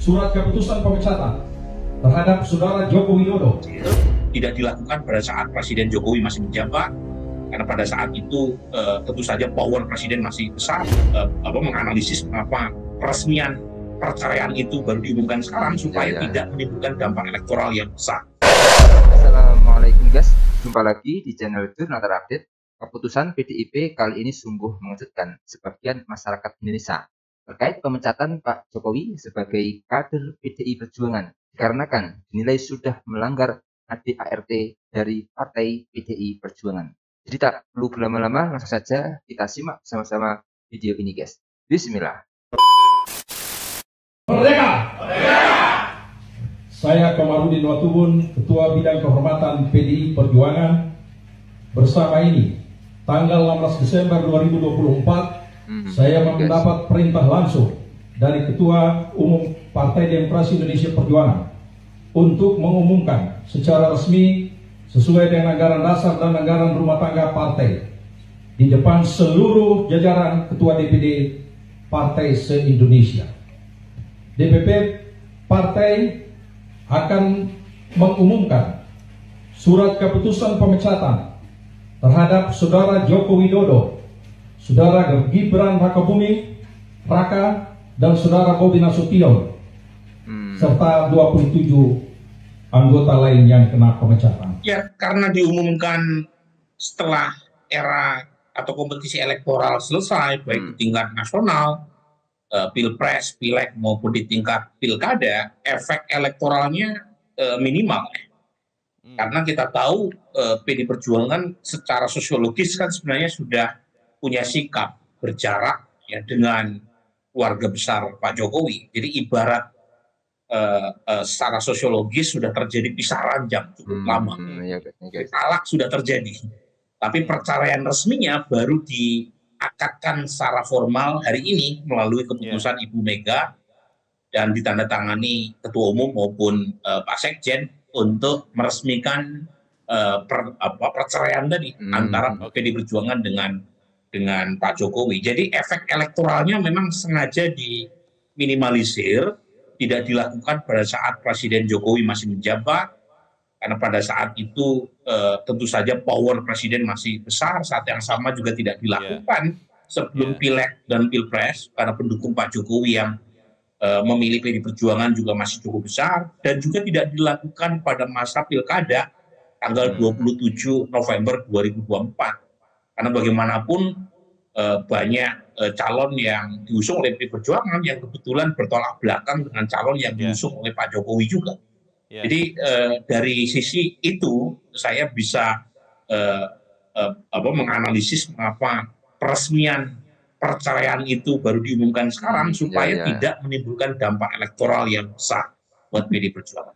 surat keputusan pemecatan terhadap Saudara Joko Widodo tidak dilakukan pada saat Presiden Jokowi masih menjabat, karena pada saat itu tentu saja power Presiden masih besar. Menganalisis mengapa peresmian perceraian itu baru diumumkan sekarang supaya tidak menimbulkan dampak elektoral yang besar. Assalamualaikum guys, jumpa lagi di channel Jurnal Terupdate. Keputusan PDIP kali ini sungguh mengejutkan sebagian masyarakat Indonesia terkait pemecatan Pak Jokowi sebagai kader PDI Perjuangan, dikarenakan dinilai sudah melanggar ADART dari Partai PDI Perjuangan. Jadi tak perlu berlama-lama, langsung saja kita simak sama-sama video ini guys. Bismillah. Merdeka! Saya Komarudin Watubun, Ketua Bidang Kehormatan PDI Perjuangan. Bersama ini, tanggal 16 Desember 2024, saya mendapat perintah langsung dari Ketua Umum Partai Demokrasi Indonesia Perjuangan untuk mengumumkan secara resmi sesuai dengan anggaran dasar dan anggaran rumah tangga partai di depan seluruh jajaran Ketua DPD Partai se-Indonesia. DPP Partai akan mengumumkan surat keputusan pemecatan terhadap Saudara Joko Widodo, Saudara Gibran Rakabuming Raka, dan Saudara Bobi Nasution, serta 27 anggota lain yang kena pemecatan. Ya, karena diumumkan setelah era atau kompetisi elektoral selesai, baik di tingkat nasional, pilpres, pileg maupun di tingkat pilkada, efek elektoralnya minimal. Karena kita tahu PD Perjuangan secara sosiologis kan sebenarnya sudah punya sikap berjarak ya dengan keluarga besar Pak Jokowi. Jadi ibarat secara sosiologis sudah terjadi pisah ranjang cukup lama. Talak sudah terjadi. Tapi perceraian resminya baru diakadkan secara formal hari ini melalui keputusan Ibu Mega dan ditandatangani Ketua Umum maupun Pak Sekjen untuk meresmikan perceraian tadi antara PD Perjuangan dengan Pak Jokowi. Jadi efek elektoralnya memang sengaja diminimalisir, tidak dilakukan pada saat Presiden Jokowi masih menjabat, karena pada saat itu tentu saja power Presiden masih besar. Saat yang sama juga tidak dilakukan sebelum pileg dan pilpres, karena pendukung Pak Jokowi yang memilih PD Perjuangan juga masih cukup besar, dan juga tidak dilakukan pada masa pilkada tanggal 27 November 2024. Karena bagaimanapun banyak calon yang diusung oleh PD Perjuangan yang kebetulan bertolak belakang dengan calon yang diusung oleh Pak Jokowi juga. Jadi dari sisi itu saya bisa menganalisis mengapa peresmian perceraian itu baru diumumkan sekarang supaya tidak menimbulkan dampak elektoral yang besar buat PD Perjuangan.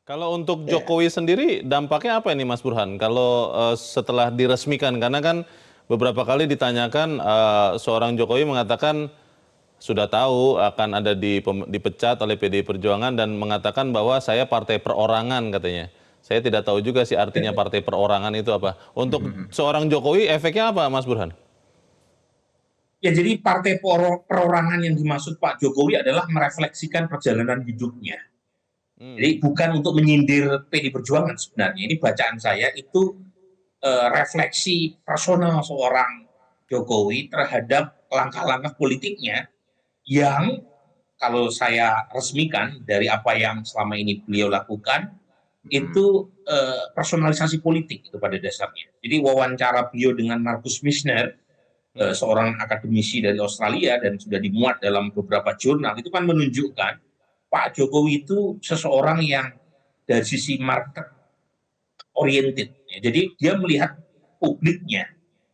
Kalau untuk Jokowi sendiri dampaknya apa ini Mas Burhan? Kalau setelah diresmikan, karena kan beberapa kali ditanyakan seorang Jokowi mengatakan sudah tahu akan ada dipecat oleh PDI Perjuangan dan mengatakan bahwa saya partai perorangan katanya. Saya tidak tahu juga sih artinya partai perorangan itu apa. Untuk seorang Jokowi efeknya apa Mas Burhan? Ya, jadi partai perorangan yang dimaksud Pak Jokowi adalah merefleksikan perjalanan hidupnya. Jadi bukan untuk menyindir PD Perjuangan sebenarnya. Ini bacaan saya itu refleksi personal seorang Jokowi terhadap langkah-langkah politiknya yang kalau saya resmikan dari apa yang selama ini beliau lakukan itu personalisasi politik itu pada dasarnya. Jadi wawancara beliau dengan Marcus Mishner, seorang akademisi dari Australia dan sudah dimuat dalam beberapa jurnal, itu kan menunjukkan Pak Jokowi itu seseorang yang dari sisi market oriented. Jadi dia melihat publiknya.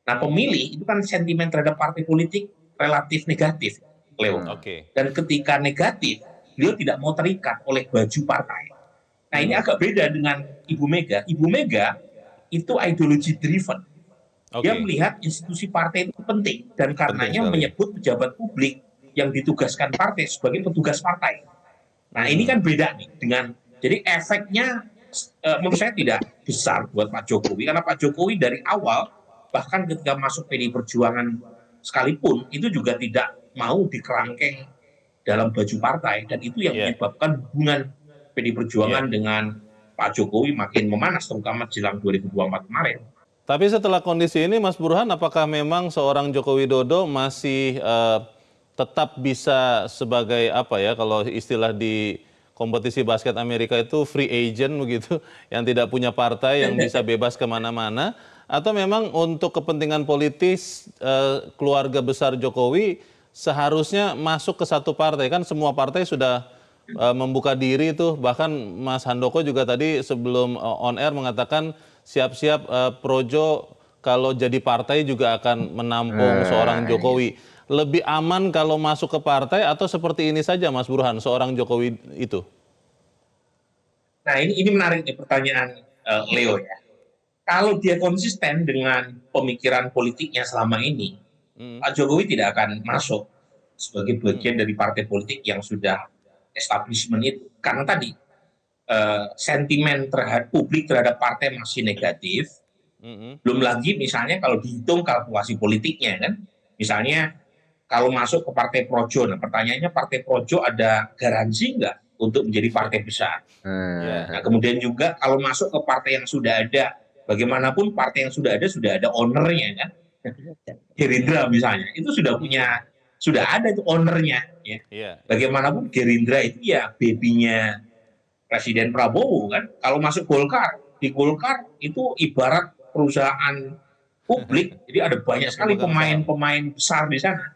Nah, pemilih itu kan sentimen terhadap partai politik relatif negatif, Leo. Dan ketika negatif, beliau tidak mau terikat oleh baju partai. Nah, ini agak beda dengan Ibu Mega. Ibu Mega itu ideology driven. Dia melihat institusi partai itu penting dan karenanya menyebut pejabat publik yang ditugaskan partai sebagai petugas partai. Nah, ini kan beda nih dengan, jadi efeknya menurut saya tidak besar buat Pak Jokowi, karena Pak Jokowi dari awal bahkan ketika masuk PDI Perjuangan sekalipun itu juga tidak mau dikerangkeng dalam baju partai, dan itu yang menyebabkan hubungan PD Perjuangan dengan Pak Jokowi makin memanas, terutama jelang 2024 kemarin. Tapi setelah kondisi ini, Mas Burhan, apakah memang seorang Joko Widodo masih tetap bisa sebagai apa ya, kalau istilah di kompetisi basket Amerika itu free agent begitu, yang tidak punya partai, yang bisa bebas kemana-mana, atau memang untuk kepentingan politis keluarga besar Jokowi seharusnya masuk ke satu partai? Kan semua partai sudah membuka diri itu, bahkan Mas Handoko juga tadi sebelum on air mengatakan siap-siap Projo kalau jadi partai juga akan menampung seorang Jokowi. Lebih aman kalau masuk ke partai atau seperti ini saja, Mas Burhan, seorang Jokowi itu? Nah, ini menarik nih pertanyaan Leo ya. Kalau dia konsisten dengan pemikiran politiknya selama ini, Pak Jokowi tidak akan masuk sebagai bagian dari partai politik yang sudah establishment itu. Karena tadi sentimen terhadap publik terhadap partai masih negatif. Belum lagi misalnya kalau dihitung kalkulasi politiknya kan. Misalnya kalau masuk ke partai Projo, nah pertanyaannya partai Projo ada garansi nggak untuk menjadi partai besar? Nah, kemudian juga kalau masuk ke partai yang sudah ada, bagaimanapun partai yang sudah ada ownernya kan. Gerindra misalnya, itu sudah ada itu ownernya. Ya. Bagaimanapun Gerindra itu ya babynya Presiden Prabowo kan. Kalau masuk Golkar, di Golkar itu ibarat perusahaan publik, jadi ada banyak sekali pemain-pemain besar di sana.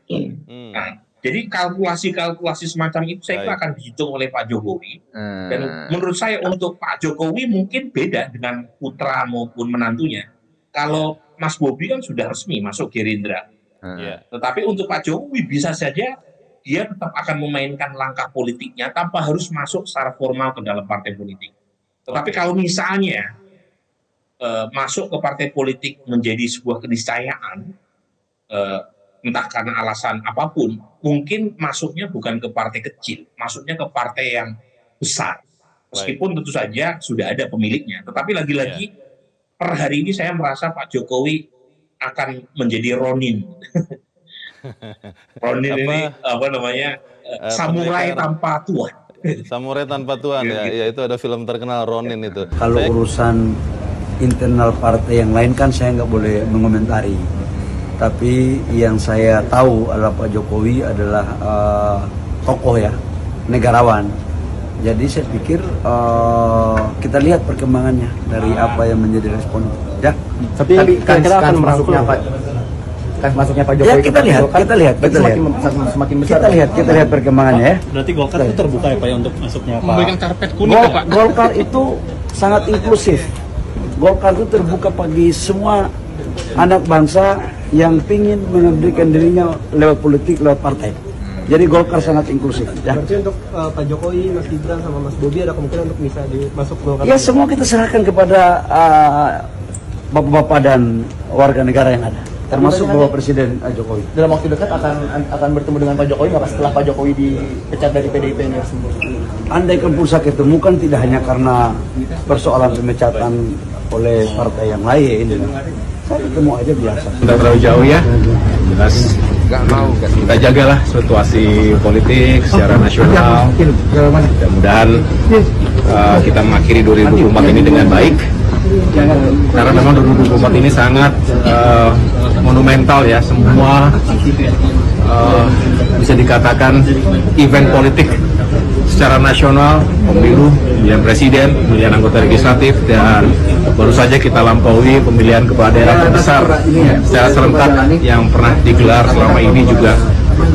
Nah, jadi kalkulasi-kalkulasi semacam itu saya kira akan dihitung oleh Pak Jokowi. Dan menurut saya untuk Pak Jokowi mungkin beda dengan putra maupun menantunya. Kalau Mas Bobi kan sudah resmi masuk Gerindra. Tetapi untuk Pak Jokowi bisa saja dia tetap akan memainkan langkah politiknya tanpa harus masuk secara formal ke dalam partai politik. Tetapi kalau misalnya masuk ke partai politik menjadi sebuah keniscayaan, entah karena alasan apapun, mungkin masuknya bukan ke partai kecil, masuknya ke partai yang besar. Meskipun tentu saja sudah ada pemiliknya. Tetapi lagi-lagi per hari ini saya merasa Pak Jokowi akan menjadi Ronin. Ronin ini apa namanya, samurai tanpa tuan. Samurai tanpa tuan ya itu ada film terkenal Ronin itu. Kalau urusan internal partai yang lain kan saya nggak boleh mengomentari. Tapi yang saya tahu adalah Pak Jokowi adalah tokoh ya, negarawan. Jadi saya pikir kita lihat perkembangannya dari apa yang menjadi respon. Ya. Tapi kira-kira akan masuknya Pak Jokowi. Ya kita lihat. Semakin besar. Kita lihat perkembangannya ya. Berarti Golkar itu terbuka ya Pak ya untuk masuknya Pak. Memberikan karpet kuning Pak. Golkar itu sangat inklusif. Golkar itu terbuka bagi semua anak bangsa yang ingin mengabdikan dirinya lewat politik, lewat partai. Jadi Golkar sangat inklusif. Ya. Berarti untuk Pak Jokowi, Mas Gibran, sama Mas Bobi ada kemungkinan untuk bisa masuk Golkar? Ya semua kita serahkan kepada bapak-bapak dan warga negara yang ada, termasuk Bapak Presiden Jokowi. Dalam waktu dekat akan bertemu dengan Pak Jokowi nggak Pak setelah Pak Jokowi dipecat dari PDIP ini semua? Andai kan pun saya ketemukan tidak hanya karena persoalan pemecatan oleh partai yang lain, saya ketemu aja biasa. Tidak terlalu jauh ya, jelas kita jagalah situasi politik secara nasional. Mudah-mudahan kita mengakhiri 2024 ini dengan baik. Karena memang 2024 ini sangat monumental ya, semua bisa dikatakan event politik secara nasional, pemilu, pemilihan presiden, pemilihan anggota legislatif, dan baru saja kita lampaui pemilihan kepala daerah terbesar secara serentak yang pernah digelar selama ini juga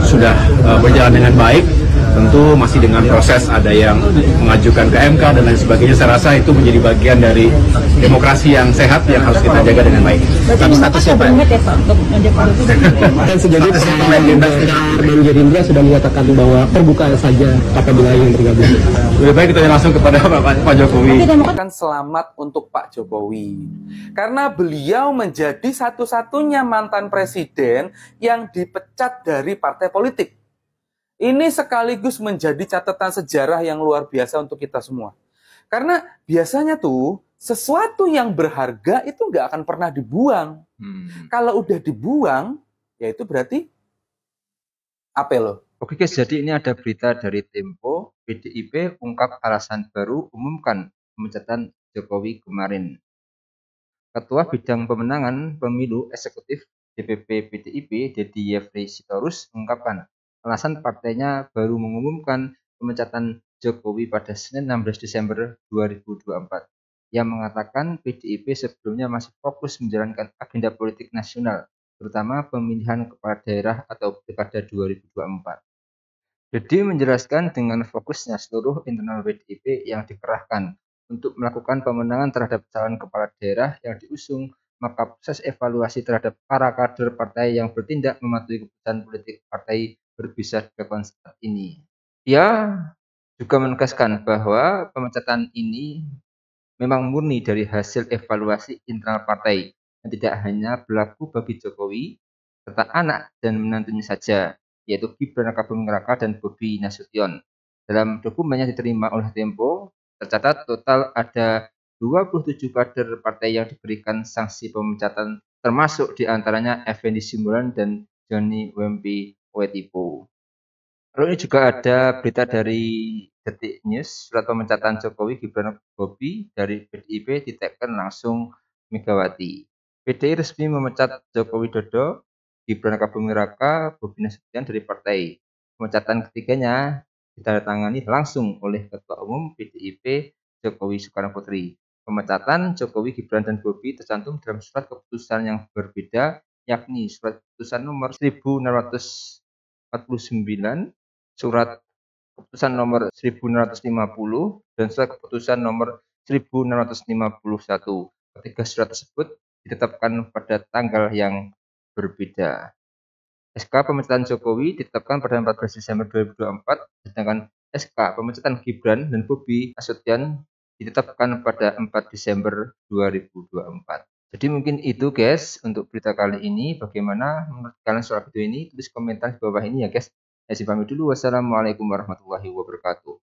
sudah berjalan dengan baik. Tentu masih dengan proses, ada yang mengajukan ke MK dan lain sebagainya. Saya rasa itu menjadi bagian dari demokrasi yang sehat yang harus kita jaga dengan baik. Tapi statusnya Pak? Kan sejauh ini dari Gerindra sudah menyatakan bahwa terbuka saja apabila yang bergabung. Lebih baik kita langsung kepada Pak Jokowi. Selamat untuk Pak Jokowi. Karena beliau menjadi satu-satunya mantan presiden yang dipecat dari partai politik. Ini sekaligus menjadi catatan sejarah yang luar biasa untuk kita semua. Karena biasanya tuh sesuatu yang berharga itu nggak akan pernah dibuang. Kalau udah dibuang, ya itu berarti apa loh? Oke guys, jadi ini ada berita dari Tempo, PDIP ungkap alasan baru umumkan pemecatan Jokowi kemarin. Ketua Bidang Pemenangan Pemilu Eksekutif DPP PDIP, Dedi Yefri Sitorus, mengungkapkan alasan partainya baru mengumumkan pemecatan Jokowi pada Senin 16 Desember 2024. Yang mengatakan PDIP sebelumnya masih fokus menjalankan agenda politik nasional, terutama pemilihan kepala daerah atau pilkada 2024. Dedi menjelaskan dengan fokusnya seluruh internal PDIP yang dikerahkan untuk melakukan pemenangan terhadap calon kepala daerah yang diusung, maka proses evaluasi terhadap para kader partai yang bertindak mematuhi keputusan politik partai berbisa dilakukan saat ini. Ia juga menegaskan bahwa pemecatan ini memang murni dari hasil evaluasi internal partai dan tidak hanya berlaku bagi Jokowi serta anak dan menantunya saja, yaitu Gibran Rakabuming Raka dan Bobi Nasution. Dalam dokumen yang diterima oleh Tempo, tercatat total ada 27 kader partai yang diberikan sanksi pemecatan, termasuk diantaranya Effendi Simbolon dan Johnny Wempi Wetipo. Lalu ini juga ada berita dari Detik News, surat pemecatan Jokowi Gibran Bobi dari PDIP ditekan langsung Megawati. PDI resmi memecat Joko Widodo, Gibran Rakabuming Raka, Bobi Nasution dari partai. Pemecatan ketiganya ditandatangani langsung oleh Ketua Umum PDIP Jokowi Soekarno Putri. Pemecatan Jokowi, Gibran, dan Bobi tercantum dalam surat keputusan yang berbeda, yakni surat keputusan nomor 1649, surat keputusan nomor 1650, dan surat keputusan nomor 1651. Ketiga surat tersebut ditetapkan pada tanggal yang berbeda. SK pemecatan Jokowi ditetapkan pada 14 Desember 2024, sedangkan SK pemecatan Gibran dan Bobi Nasution ditetapkan pada 4 Desember 2024. Jadi mungkin itu guys untuk berita kali ini. Bagaimana menurut kalian soal video ini? Tulis komentar di bawah ini ya guys. Saya pamit dulu. Wassalamualaikum warahmatullahi wabarakatuh.